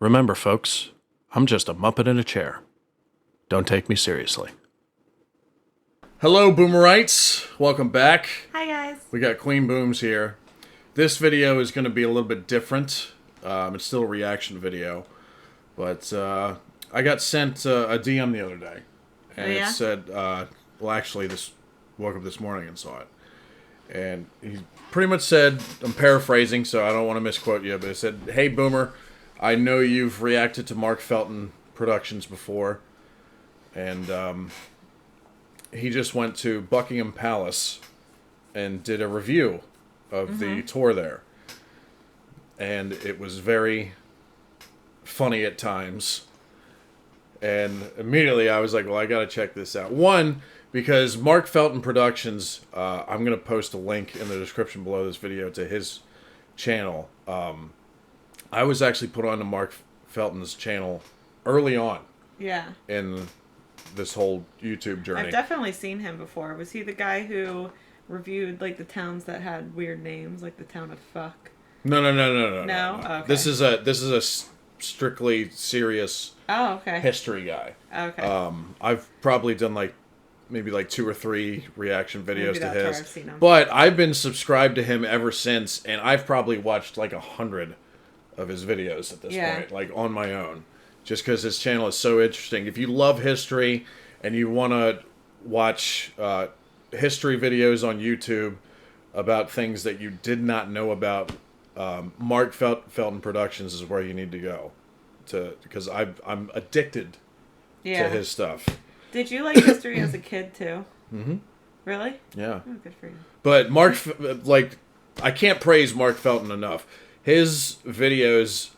Remember, folks, I'm just a Muppet in a chair. Don't take me seriously. Hello, Boomerites. Welcome back. Hi, guys. We got Queen Booms here. This video is going to be a little bit different. It's still a reaction video. But I got sent a DM the other day. And it said, well, actually, woke up this morning and saw it. And he pretty much said, I'm paraphrasing, so I don't want to misquote you, but it said, "Hey, Boomer, I know you've reacted to Mark Felton Productions before." And he just went to Buckingham Palace and did a review of the tour there. And it was very funny at times. And immediately I was like, well, I got to check this out. One, because Mark Felton Productions, I'm going to post a link in the description below this video to his channel. I was actually put on to Mark Felton's channel early on. Yeah. In this whole YouTube journey. I've definitely seen him before. Was he the guy who reviewed like the towns that had weird names, like the town of Fuck? No. No? Okay. This is a strictly serious history guy. Okay. I've probably done maybe 2 or 3 reaction videos to his. I've seen him. But I've been subscribed to him ever since, and I've probably watched 100 of his videos at this point, on my own. Just because his channel is so interesting. If you love history and you want to watch history videos on YouTube about things that you did not know about, Mark Felton Productions is where you need to go. Because I'm addicted to his stuff. Did you like history as a kid too? Mm-hmm. Really? Yeah. Oh, good for you. But I can't praise Mark Felton enough. His videos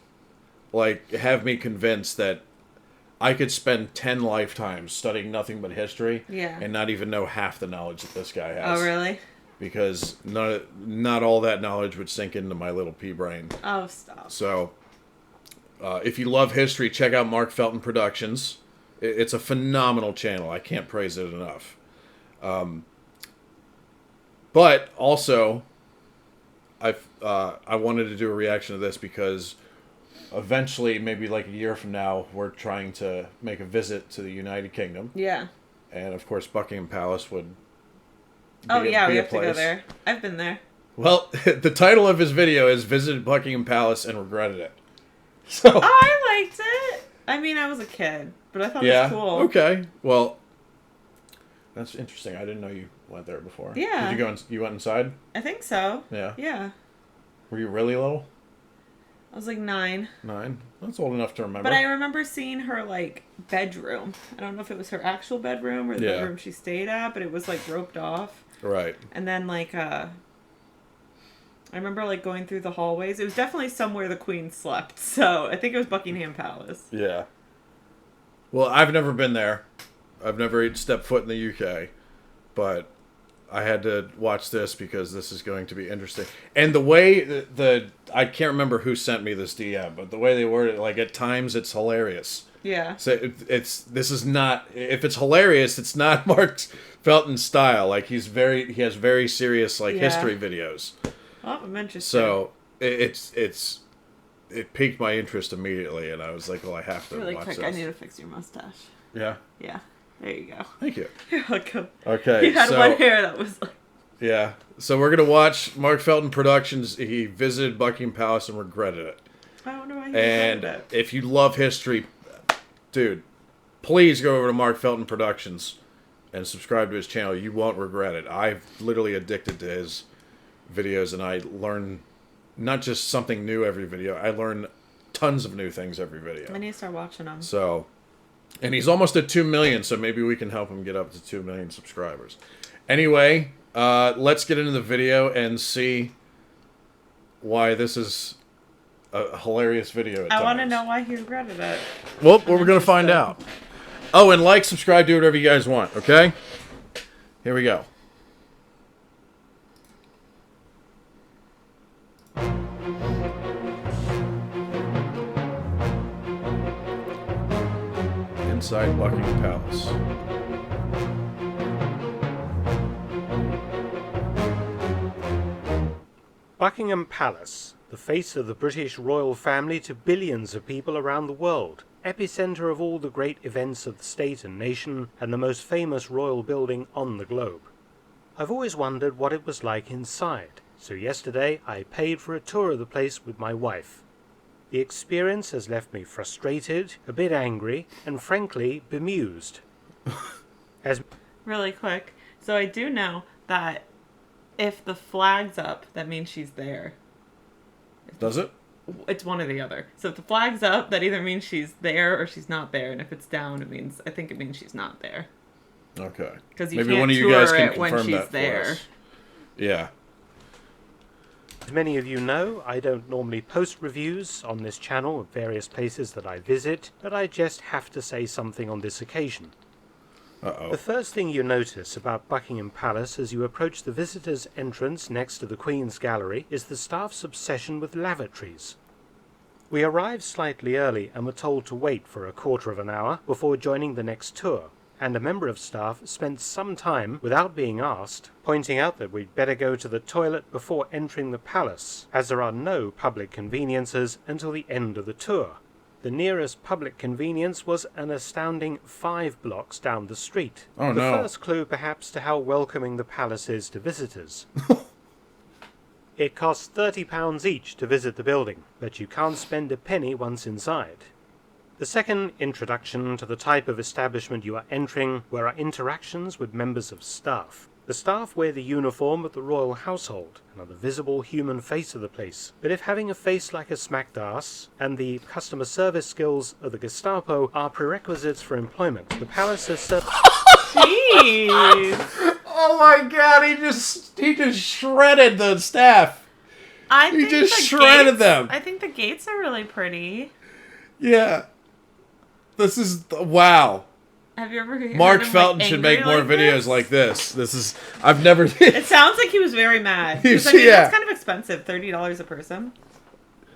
have me convinced that I could spend 10 lifetimes studying nothing but history and not even know half the knowledge that this guy has. Oh, really? Because not all that knowledge would sink into my little pea brain. Oh, stop. So, if you love history, check out Mark Felton Productions. It's a phenomenal channel. I can't praise it enough. But also, I wanted to do a reaction to this because eventually, maybe a year from now, we're trying to make a visit to the United Kingdom. Yeah. And of course, Buckingham Palace would we have to go there. I've been there. Well, the title of his video is "Visited Buckingham Palace and Regretted It." So I liked it. I mean, I was a kid, but I thought it was cool. Okay. Well, that's interesting. I didn't know you went there before. Yeah. Did you go? You went inside? I think so. Yeah. Yeah. Were you really little? I was 9. 9? That's old enough to remember. But I remember seeing her, bedroom. I don't know if it was her actual bedroom or the bedroom she stayed at, but it was, roped off. Right. And then, I remember, going through the hallways. It was definitely somewhere the Queen slept, so I think it was Buckingham Palace. Yeah. Well, I've never been there. I've never stepped foot in the UK, but I had to watch this because this is going to be interesting. And the way I can't remember who sent me this DM, but the way they worded it, at times it's hilarious. Yeah. So this is not, if it's hilarious, it's not Mark Felton's style. He has very serious history videos. Oh, I'm interested. So it piqued my interest immediately, and I was like, well, I have to really watch quick. this. I need to fix your mustache. Yeah. Yeah. There you go. Thank you. You're welcome. Okay. You had one hair that was Yeah. So we're going to watch Mark Felton Productions. He visited Buckingham Palace and regretted it. I wonder why he regretted it. And if you love history, dude, please go over to Mark Felton Productions and subscribe to his channel. You won't regret it. I've literally addicted to his videos, and I learn not just something new every video. I learn tons of new things every video. I need to start watching them. So... And he's almost at 2 million, so maybe we can help him get up to 2 million subscribers. Anyway, let's get into the video and see why this is a hilarious video. I want to know why he regretted it. Well, we're going to find out. Oh, and subscribe, do whatever you guys want, okay? Here we go. Inside Buckingham Palace. Buckingham Palace, the face of the British royal family to billions of people around the world, epicenter of all the great events of the state and nation, and the most famous royal building on the globe. I've always wondered what it was like inside, so yesterday I paid for a tour of the place with my wife. The experience has left me frustrated, a bit angry, and frankly bemused. Really quick, so I do know that if the flag's up, that means she's there. Does it? It's one or the other. So if the flag's up, that either means she's there or she's not there, and if it's down, I think it means she's not there. Okay. Because you Maybe can't one of you tour guys can it when confirm she's that there. for us. Yeah. As many of you know, I don't normally post reviews on this channel of various places that I visit, but I just have to say something on this occasion. Uh-oh. The first thing you notice about Buckingham Palace as you approach the visitors' entrance next to the Queen's Gallery is the staff's obsession with lavatories. We arrived slightly early and were told to wait for a quarter of an hour before joining the next tour, and a member of staff spent some time, without being asked, pointing out that we'd better go to the toilet before entering the palace, as there are no public conveniences until the end of the tour. The nearest public convenience was an astounding 5 blocks down the street. Oh, the no. first clue perhaps to how welcoming the palace is to visitors. It costs £30 each to visit the building, but you can't spend a penny once inside. The second introduction to the type of establishment you are entering were our interactions with members of staff. The staff wear the uniform of the royal household and are the visible human face of the place. But if having a face like a smacked ass and the customer service skills of the Gestapo are prerequisites for employment, the palace has Jeez! Oh my god, he just shredded the staff. He just shredded them. I think the gates are really pretty. Yeah. This is wow. Have you ever heard Mark him, Felton like, should make angry more like videos this? like this. It It sounds like he was very mad. Because, I mean, Yeah. that's kind of expensive. $30 a person.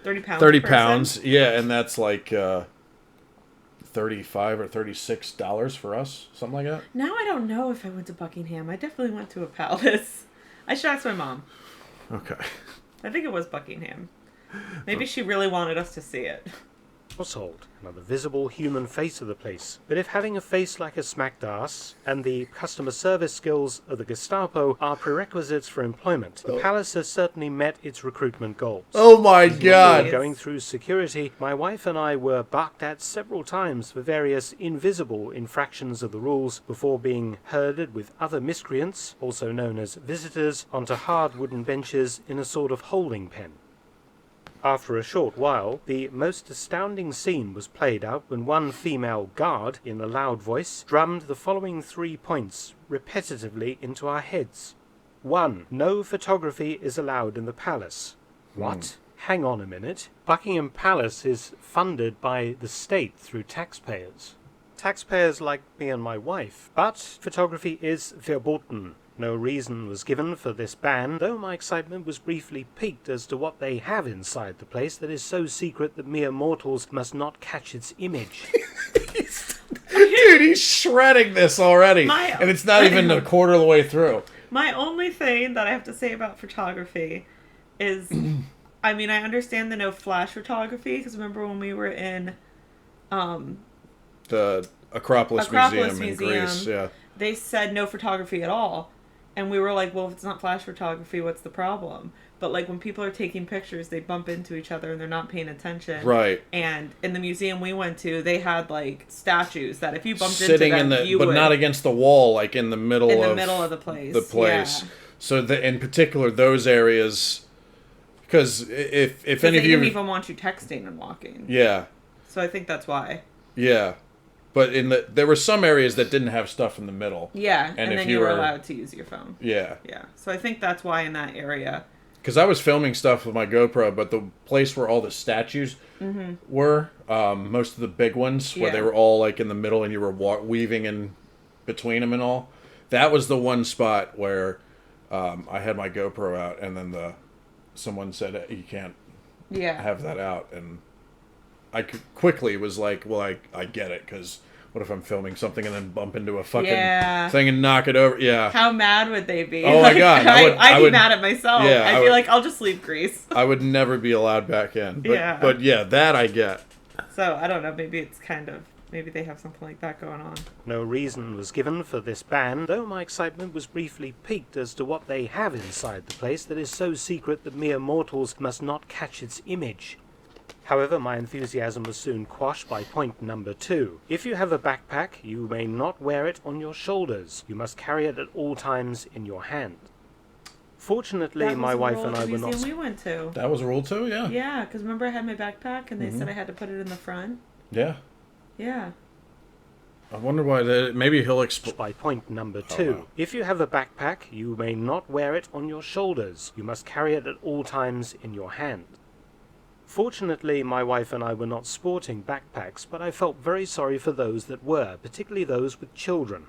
£30 £30, a person. yeah, and that's like $35 or $36 for us, something like that. Now I don't know if I went to Buckingham. I definitely went to a palace. I should ask my mom. Okay. I think it was Buckingham. Maybe she really wanted us to see it. household and are the visible human face of the place. But if having a face like a smacked ass and the customer service skills of the Gestapo are prerequisites for employment, the palace has certainly met its recruitment goals. Oh my god. Going through security, my wife and I were barked at several times for various invisible infractions of the rules before being herded with other miscreants, also known as visitors, onto hard wooden benches in a sort of holding pen. After a short while, the most astounding scene was played out when one female guard, in a loud voice, drummed the following 3 points repetitively into our heads. 1. No photography is allowed in the palace. What? Hang on a minute. Buckingham Palace is funded by the state through taxpayers. Taxpayers like me and my wife. But photography is verboten. No reason was given for this ban, though my excitement was briefly piqued as to what they have inside the place that is so secret that mere mortals must not catch its image. Dude, he's shredding this already. And it's not even a quarter of the way through. My only thing that I have to say about photography is, I mean, I understand the no flash photography, because remember when we were in The Acropolis Museum in Greece, yeah. They said no photography at all. And we were like, well, if it's not flash photography, what's the problem? But, like, when people are taking pictures, they bump into each other and they're not paying attention. Right. And in the museum we went to, they had, like, statues that if you bumped Sitting into them, but not against the wall, like in the middle in the middle of the place. The place. Yeah. So, in particular, those areas, because if any of they you... didn't even want you texting and walking. Yeah. So I think that's why. Yeah. But there were some areas that didn't have stuff in the middle. Yeah, and if then you were allowed to use your phone. Yeah. Yeah. So I think that's why in that area. Because I was filming stuff with my GoPro, but the place where all the statues were, most of the big ones, where they were all like in the middle and you were weaving in between them and all, that was the one spot where I had my GoPro out, and then someone said, you can't have that out. And I quickly was like, well, I get it, because What if I'm filming something and then bump into a fucking Yeah. thing and knock it over? Yeah. How mad would they be? Oh my God. I'd be mad at myself. Yeah, I'd be like, I'll just leave Greece. I would never be allowed back in. But, Yeah. But yeah, that I get. So, I don't know. Maybe it's maybe they have something like that going on. No reason was given for this ban, though my excitement was briefly piqued as to what they have inside the place that is so secret that mere mortals must not catch its image. However, my enthusiasm was soon quashed by point number 2. If you have a backpack, you may not wear it on your shoulders. You must carry it at all times in your hand. Fortunately, my wife and I were not... we went to. That was a rule too, yeah. Yeah, because remember I had my backpack and they said I had to put it in the front? Yeah. Yeah. I wonder why maybe he'll explain. By point number 2. wow. If you have a backpack, you may not wear it on your shoulders. You must carry it at all times in your hand. Fortunately, my wife and I were not sporting backpacks, but I felt very sorry for those that were, particularly those with children.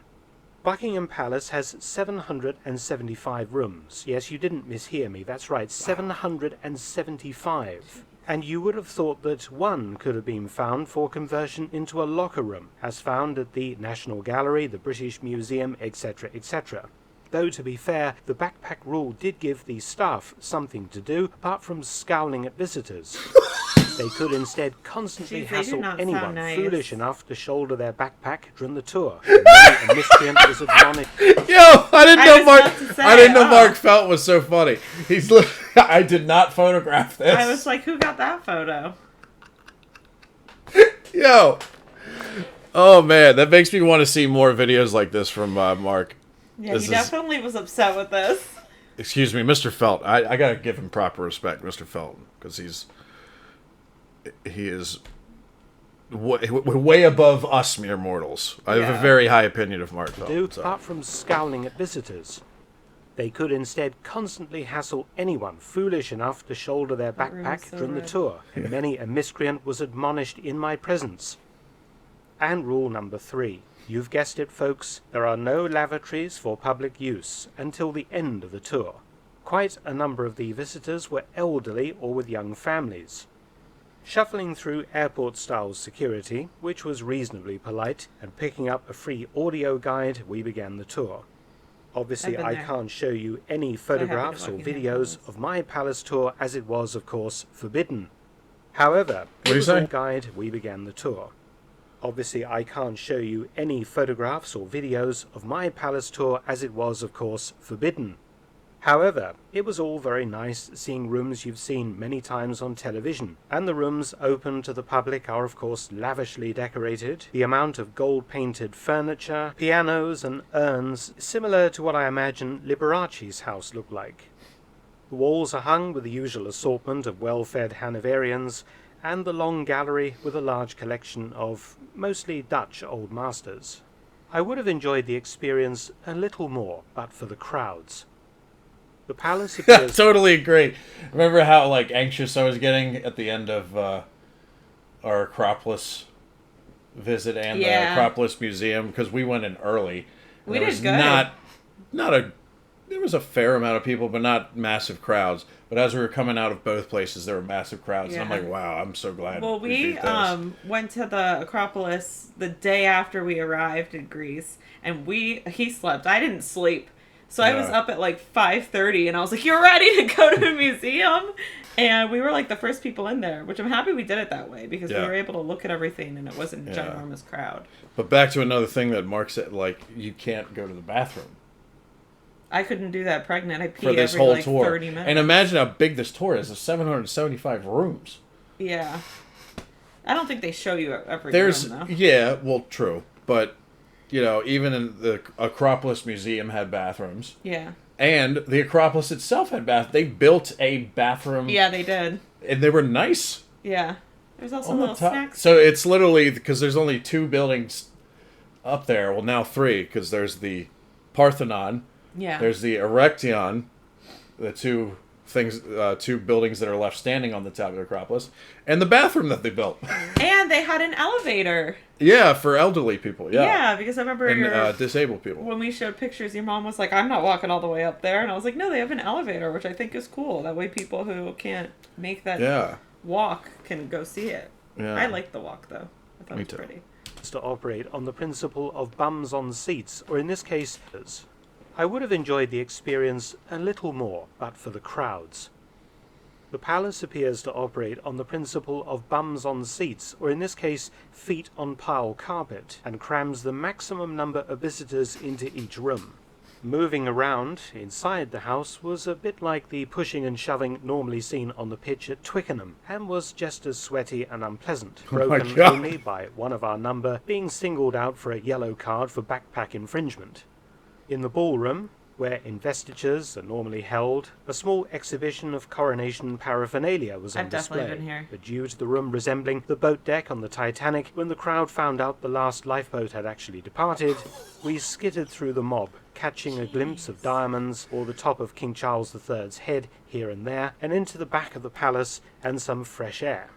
Buckingham Palace has 775 rooms. Yes, you didn't mishear me. That's right, 775. And you would have thought that one could have been found for conversion into a locker room, as found at the National Gallery, the British Museum, etc., etc. Though, to be fair, the backpack rule did give the staff something to do, apart from scowling at visitors. They could instead constantly hassle anyone foolish enough to shoulder their backpack during the tour. And many a miscreant was admonished. Yo, I didn't know Mark Felt was so funny. I did not photograph this. I was like, who got that photo? Yo. Oh man, that makes me want to see more videos like this from Mark. Yeah, he definitely was upset with this. Excuse me, Mr. Felt. I gotta give him proper respect, Mr. Felton, because he is way above us mere mortals. I have a very high opinion of Mark Felton. Apart from scowling at visitors, they could instead constantly hassle anyone foolish enough to shoulder their backpack during the tour, and many a miscreant was admonished in my presence. And rule number 3. You've guessed it, folks, there are no lavatories for public use until the end of the tour. Quite a number of the visitors were elderly or with young families. Shuffling through airport-style security, which was reasonably polite, and picking up a free audio guide, we began the tour. Obviously, I can't show you any photographs or videos of my palace tour, as it was, of course, forbidden. However, guide, we began the tour. Obviously, I can't show you any photographs or videos of my palace tour, as it was, of course, forbidden. However, it was all very nice seeing rooms you've seen many times on television, and the rooms open to the public are of course lavishly decorated. The amount of gold-painted furniture, pianos and urns, similar to what I imagine Liberace's house looked like. The walls are hung with the usual assortment of well-fed Hanoverians, and the long gallery with a large collection of mostly Dutch old masters. I would have enjoyed the experience a little more, but for the crowds. The palace appears... Totally agree. Remember how anxious I was getting at the end of our Acropolis visit and the Acropolis Museum, because we went in early. We did good. There was a fair amount of people, but not massive crowds. But as we were coming out of both places, there were massive crowds. Yeah. And I'm like, wow, I'm so glad. Well, we went to the Acropolis the day after we arrived in Greece, and he slept. I didn't sleep. So I was up at 5:30, and I was like, "You're ready to go to a museum?" And we were the first people in there, which I'm happy we did it that way, because we were able to look at everything, and it wasn't a ginormous crowd. But back to another thing that Mark said, you can't go to the bathroom. I couldn't do that pregnant. I pee for this every whole tour. 30 minutes. And imagine how big this tour is. It's 775 rooms. Yeah. I don't think they show you every room, though. Yeah, well, true. But, even in the Acropolis Museum had bathrooms. Yeah. And the Acropolis itself had bathrooms. They built a bathroom. Yeah, they did. And they were nice. Yeah. There's also little snacks. So it's literally, because there's only 2 buildings up there. Well, now 3, because there's the Parthenon. Yeah. There's the Erection, the 2 buildings that are left standing on the top of the Acropolis, and the bathroom that they built. And they had an elevator. Yeah, for elderly people. Yeah. Yeah, because I remember disabled people. When we showed pictures, your mom was like, "I'm not walking all the way up there," and I was like, "No, they have an elevator," which I think is cool. That way, people who can't make that walk can go see it. Yeah. I like the walk though. I thought Me it was too. pretty. To operate on the principle of bums on seats, or in this case, I would have enjoyed the experience a little more, but for the crowds. The palace appears to operate on the principle of bums on seats, or in this case, feet on pile carpet, and crams the maximum number of visitors into each room. Moving around inside the house was a bit like the pushing and shoving normally seen on the pitch at Twickenham, and was just as sweaty and unpleasant, Oh my broken God. only by one of our number being singled out for a yellow card for backpack infringement. In the ballroom, where investitures are normally held, a small exhibition of coronation paraphernalia was on I've definitely display. been here. But due to the room resembling the boat deck on the Titanic, when the crowd found out the last lifeboat had actually departed, we skittered through the mob, catching a glimpse of diamonds or the top of King Charles III's head here and there, and into the back of the palace and some fresh air.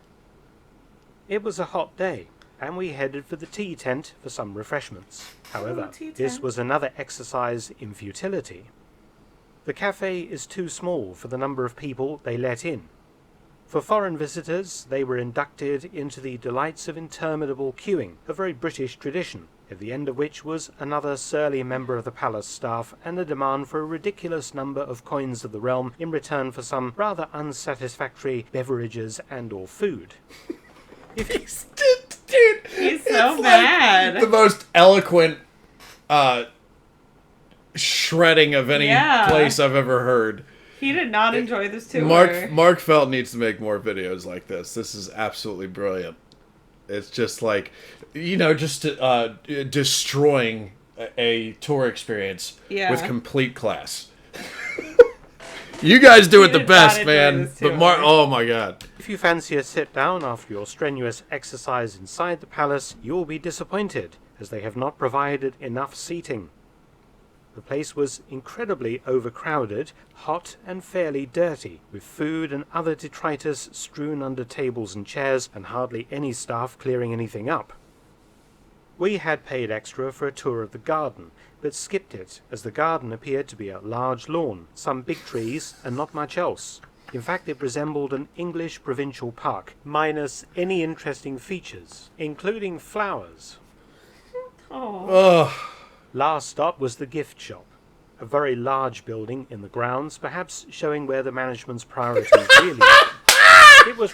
It was a hot day, and we headed for the tea tent for some refreshments. However, tea this tent. was another exercise in futility. The cafe is too small for the number of people they let in. For foreign visitors, they were inducted into the delights of interminable queuing, a very British tradition, at the end of which was another surly member of the palace staff and a demand for a ridiculous number of coins of the realm in return for some rather unsatisfactory beverages and or food. Dude, He's so it's mad. Like the most eloquent shredding of any Yeah. place I've ever heard. He did not enjoy this tour. Mark Felt needs to make more videos like this. This is absolutely brilliant. It's just like, just destroying a tour experience with complete class. You guys do it the did not best, enjoy man. this But tour. oh my God. If you fancy a sit down after your strenuous exercise inside the palace, you will be disappointed, as they have not provided enough seating. The place was incredibly overcrowded, hot and fairly dirty, with food and other detritus strewn under tables and chairs, and hardly any staff clearing anything up. We had paid extra for a tour of the garden, but skipped it, as the garden appeared to be a large lawn, some big trees, and not much else. In fact, it resembled an English provincial park, minus any interesting features, including flowers. Oh. Ugh. Last stop was the gift shop, a very large building in the grounds, perhaps showing where the management's priorities really were. It was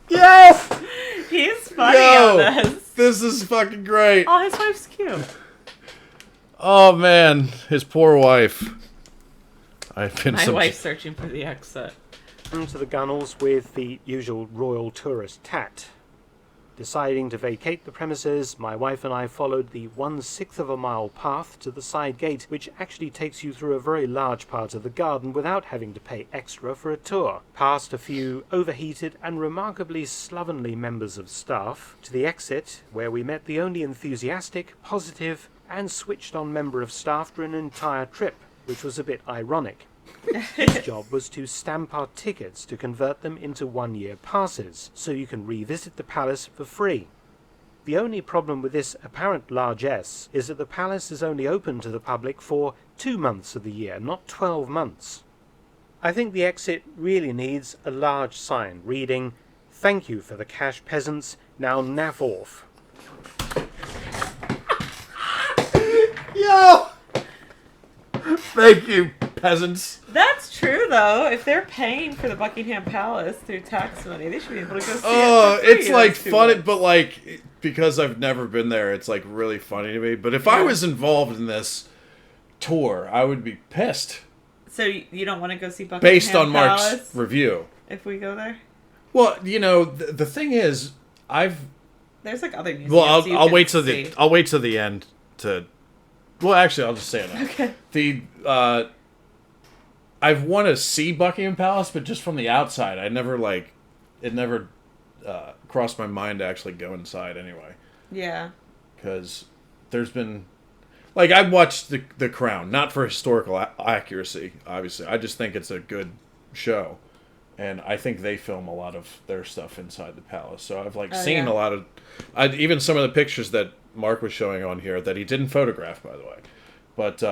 Yo! He's funny on this. This is fucking great. Oh, his wife's cute. Oh man, his poor wife. I've been My wife's searching for the exit. to the gunnels with the usual royal tourist tat. Deciding to vacate the premises, my wife and I followed the 1/6 of a mile path to the side gate, which actually takes you through a very large part of the garden without having to pay extra for a tour, past a few overheated and remarkably slovenly members of staff, to the exit, where we met the only enthusiastic, positive, and switched-on member of staff during an entire trip, which was a bit ironic. His job was to stamp our tickets to convert them into one-year passes, so you can revisit the palace for free. The only problem with this apparent largesse is that the palace is only open to the public for 2 months of the year, not 12 months. I think the exit really needs a large sign reading, "Thank you for the cash, peasants, now naff off." Yo! Thank you, peasants. That's true, though. If they're paying for the Buckingham Palace through tax money, they should be able to go see Oh, it for free. it's like That's too funny, much. but like because I've never been there, it's like really funny to me. But if I was involved in this tour, I would be pissed. So you don't want to go see Buckingham Based on Palace Mark's review. if we go there? Well, the thing is, There's like other museums. Well, you I'll can wait till see. I'll wait till the end to. Well, actually, I'll just say it now. Okay. I've want to see Buckingham Palace, but just from the outside. It never crossed my mind to actually go inside anyway. Yeah. Because there's been, like, I watched the Crown, not for historical accuracy, obviously. I just think it's a good show. And I think they film a lot of their stuff inside the palace. So I've seen a lot of, even some of the pictures that Mark was showing on here that he didn't photograph, by the way. But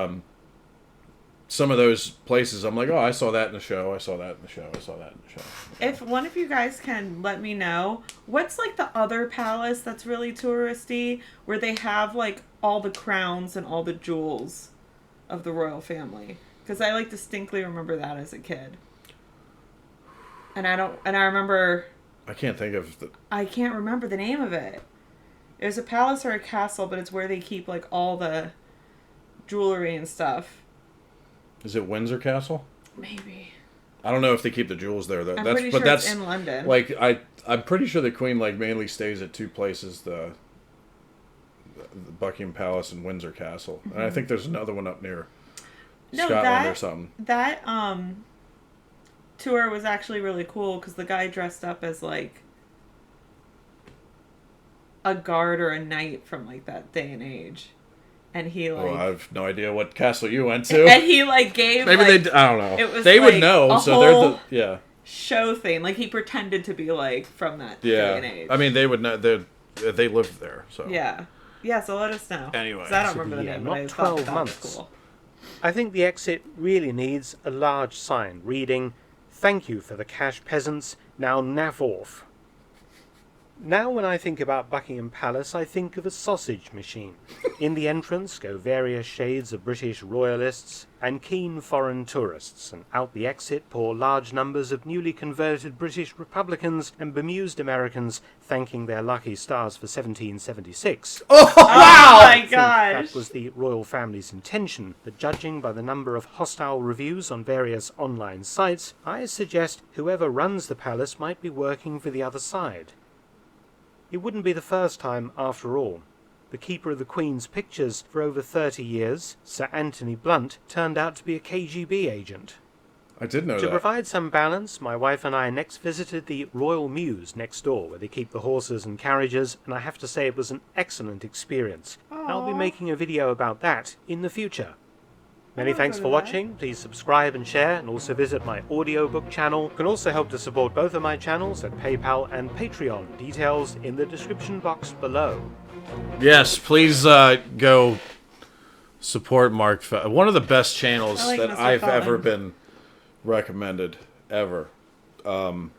some of those places, I'm like, oh, I saw that in the show. I saw that in the show. I saw that in the show. If one of you guys can let me know, what's like the other palace that's really touristy, where they have like all the crowns and all the jewels of the royal family? Because I like distinctly remember that as a kid. And I remember... I can't think of the... I can't remember the name of it. It was a palace or a castle, but it's where they keep like all the jewelry and stuff. Is it Windsor Castle? Maybe. I don't know if they keep the jewels there. I'm pretty sure it's in London. Like I'm pretty sure the Queen like mainly stays at two places: the Buckingham Palace and Windsor Castle. Mm-hmm. And I think there's another one up near Scotland or something. That tour was actually really cool because the guy dressed up as like a guard or a knight from like that day and age. And he like... Oh, I have no idea what castle you went to. And he like gave... Maybe like, they... I don't know. It was they like would know, a so whole they're the... Yeah. show thing. Like he pretended to be like from that day and age. I mean, they would know... They lived there, so... Yeah. Yeah, so let us know. Anyway. I don't remember the name, but I not thought 12 that months. was cool. I think the exit really needs a large sign reading, "Thank you for the cash, peasants. Now naff off." Now when I think about Buckingham Palace, I think of a sausage machine. In the entrance go various shades of British royalists and keen foreign tourists, and out the exit pour large numbers of newly converted British Republicans and bemused Americans thanking their lucky stars for 1776. Oh, wow! I think gosh! That was the royal family's intention, but judging by the number of hostile reviews on various online sites, I suggest whoever runs the palace might be working for the other side. It wouldn't be the first time, after all. The keeper of the Queen's pictures for over 30 years, Sir Anthony Blunt, turned out to be a KGB agent. I did know that. To provide some balance, my wife and I next visited the Royal Mews next door, where they keep the horses and carriages, and I have to say it was an excellent experience. I'll be making a video about that in the future. Many thanks for watching. Please subscribe and share, and also visit my audiobook channel. You can also help to support both of my channels at PayPal and Patreon. Details in the description box below. Yes, please go support Mark Felton. One of the best channels that I've ever been recommended, ever. But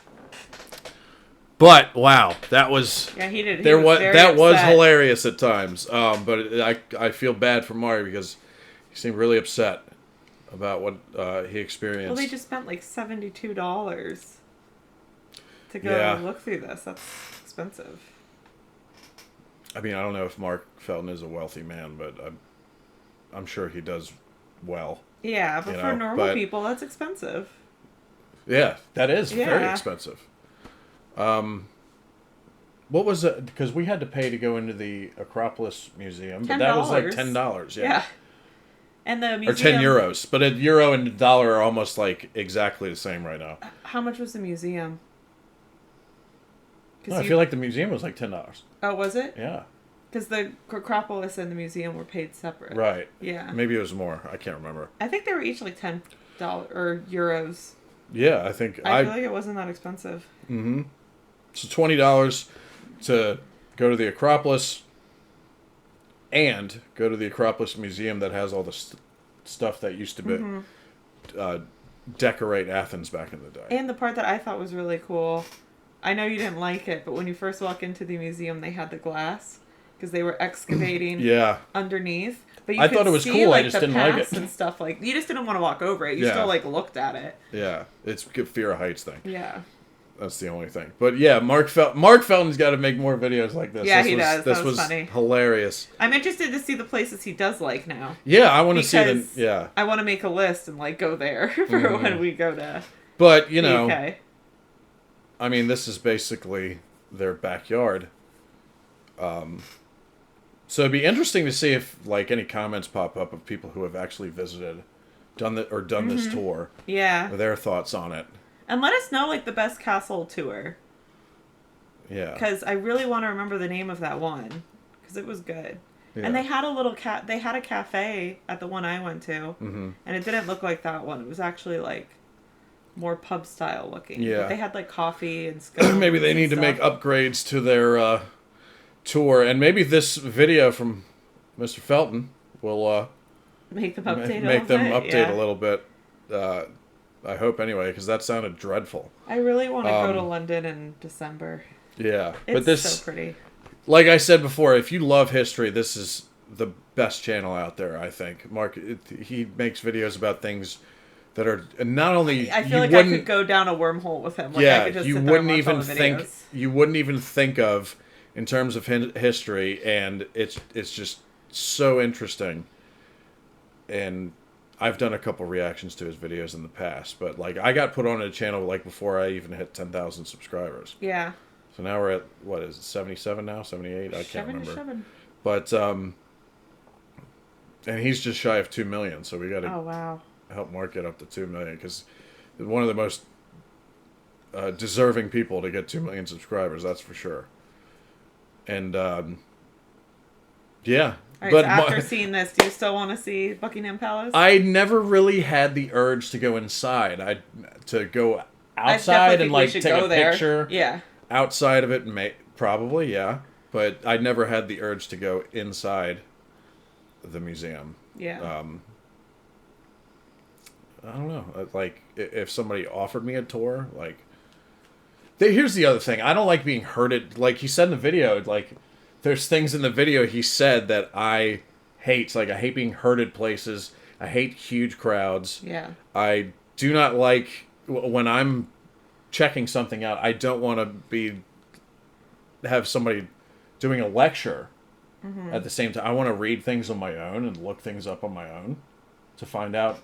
wow, that was that was hilarious at times. But I feel bad for Mario because he seemed really upset about what he experienced. Well, they just spent like $72 to go and look through this. That's expensive. I mean, I don't know if Mark Felton is a wealthy man, but I'm sure he does well. Yeah, but for normal people, that's expensive. Yeah, that is very expensive. What was it? Because we had to pay to go into the Acropolis Museum, but that was like $10. Yeah. And the museum, or €10, but a euro and a dollar are almost like exactly the same right now. How much was the museum? I feel like the museum was like $10. Oh, was it? Yeah. Because the Acropolis and the museum were paid separate. Right. Yeah. Maybe it was more. I can't remember. I think they were each like $10 or euros. Yeah, I think I feel like it wasn't that expensive. Mm-hmm. So $20 to go to the Acropolis and go to the Acropolis Museum that has all the stuff that used to be decorate Athens back in the day. And the part that I thought was really cool, I know you didn't like it, but when you first walk into the museum, they had the glass because they were excavating underneath. But you I thought it was cool. Like, I just didn't like it and stuff like you just didn't want to walk over it. You still like looked at it. Yeah, it's a fear of heights thing. Yeah. That's the only thing. But yeah, Mark Felton's got to make more videos like this. Yeah, he does. This was funny. Hilarious. I'm interested to see the places he does like now. Yeah, I want to see them. Yeah. I want to make a list and like go there for when we go to. But you know, UK. I mean, this is basically their backyard. So it'd be interesting to see if like any comments pop up of people who have actually visited, done this tour. Yeah. Their thoughts on it. And let us know, like, the best castle tour. Yeah. Because I really want to remember the name of that one. Because it was good. Yeah. And they had a little they had a cafe at the one I went to. Mm-hmm. And it didn't look like that one. It was actually, like, more pub style looking. Yeah. But they had, like, coffee and scones. Maybe they need to make upgrades to their tour. And maybe this video from Mr. Felton will Make them update a little bit. I hope anyway, because that sounded dreadful. I really want to go to London in December. Yeah, It's so pretty. Like I said before, if you love history, this is the best channel out there, I think. Mark, he makes videos about things that are not only... I feel like I could go down a wormhole with him. Like, yeah, I could just you wouldn't even think of in terms of history, and it's just so interesting. And I've done a couple reactions to his videos in the past, but like I got put on a channel like before I even hit 10,000 subscribers. Yeah. So now we're at, what is it, 77 now? 78? I can't remember. 77. But, and he's just shy of 2 million, so we got to help Mark get up to 2 million, because one of the most deserving people to get 2 million subscribers, that's for sure. And, yeah. All right, so after seeing this, do you still want to see Buckingham Palace? I never really had the urge to go inside. To go outside and like take a picture. Yeah. Outside of it, probably, yeah. But I never had the urge to go inside the museum. Yeah. I don't know. Like, if somebody offered me a tour, like... Here's the other thing. I don't like being herded. Like, he said in the video, like... There's things in the video he said that I hate. Like, I hate being herded places. I hate huge crowds. Yeah. I do not like... When I'm checking something out, I don't want to have somebody doing a lecture at the same time. I want to read things on my own and look things up on my own to find out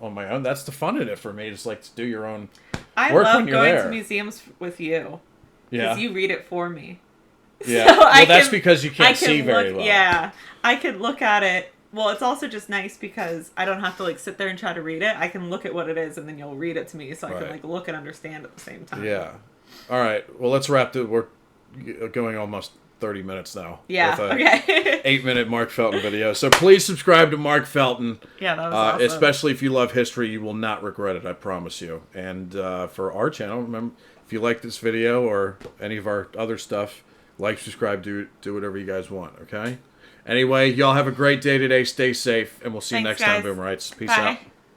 on my own. That's the fun in it for me. Just like to do your own work when you're there. I love going to museums with you. Yeah. Because you read it for me. Yeah, so that's because you can't see very well. Yeah, I could look at it. Well, it's also just nice because I don't have to like sit there and try to read it. I can look at what it is, and then you'll read it to me, so I can like look and understand at the same time. Yeah. All right. Well, let's wrap it. We're going almost 30 minutes now. Yeah. With a 8-minute Mark Felton video. So please subscribe to Mark Felton. Yeah, that was awesome. Especially if you love history, you will not regret it. I promise you. And for our channel, remember, if you like this video or any of our other stuff, like, subscribe, do whatever you guys want, okay? Anyway, y'all have a great day today. Stay safe, and we'll see you next time, Boomerites. Peace out.